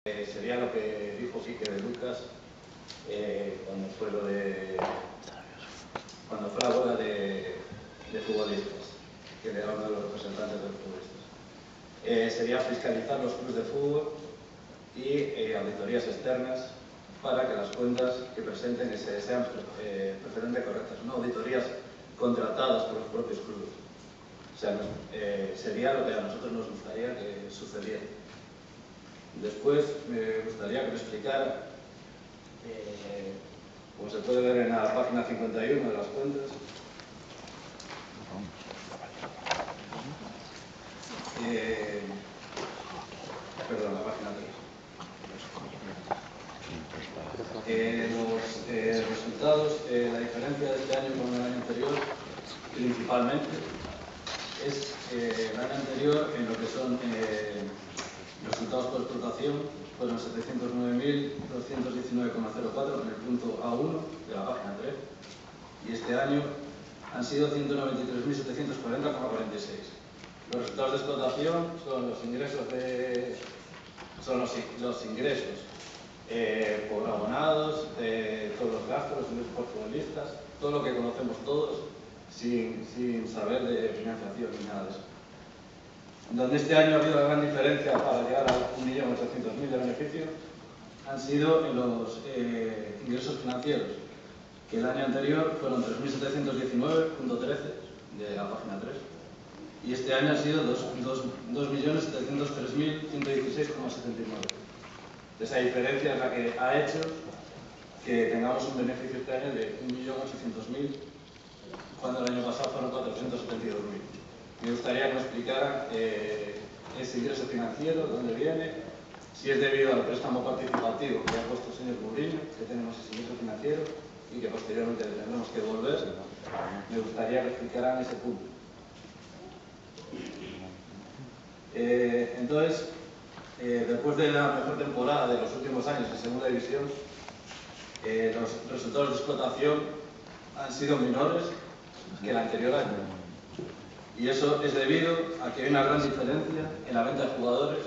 Sería lo que dijo Quique de Lucas cuando fue la boda de futbolistas, que era uno de los representantes de los futbolistas. Sería fiscalizar los clubes de fútbol y auditorías externas para que las cuentas que presenten sean preferentemente correctas, no auditorías contratadas por los propios clubes. O sea, sería lo que a nosotros nos gustaría que sucediera. Después me gustaría que me explicara, como se puede ver en la página 51 de las cuentas, perdón, la página 3. Los resultados, la diferencia de este año con el año anterior, principalmente, es el año anterior en lo que son resultados por explotación fueron 709.219,04 en el punto A1 de la página 3 y este año han sido 193.740,46. Los resultados de explotación son los ingresos por abonados, todos los gastos, los ingresos por futbolistas, todo lo que conocemos todos sin saber de financiación ni nada de eso. Donde este año ha habido una gran diferencia para llegar a 1.800.000 de beneficio han sido en los ingresos financieros, que el año anterior fueron 3.719,13 de la página 3 y este año ha sido 2.703.116,79. Esa diferencia es la que ha hecho que tengamos un beneficio este año de 1.800.000 cuando el año pasado fueron 472.000. Me gustaría que me explicara ese ingreso financiero, de dónde viene, si es debido al préstamo participativo que ha puesto el señor Mourinho, que tenemos ese ingreso financiero y que posteriormente le tendremos que devolver. Me gustaría que explicaran ese punto. Entonces, después de la mejor temporada de los últimos años en segunda división, los resultados de explotación han sido menores que el anterior año. Y eso es debido a que hay una gran diferencia en la venta de jugadores,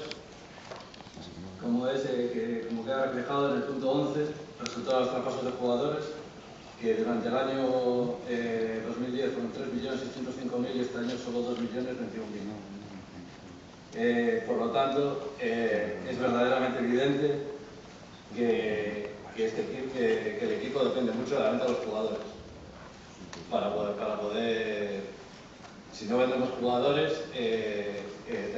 como queda reflejado en el punto 11, resultado de los traspasos de jugadores, que durante el año 2010 fueron 3.605.000 y este año solo 2.021.000. Por lo tanto, es verdaderamente evidente que el equipo depende mucho de la venta de los jugadores. Para poder si no vendemos jugadores, tenemos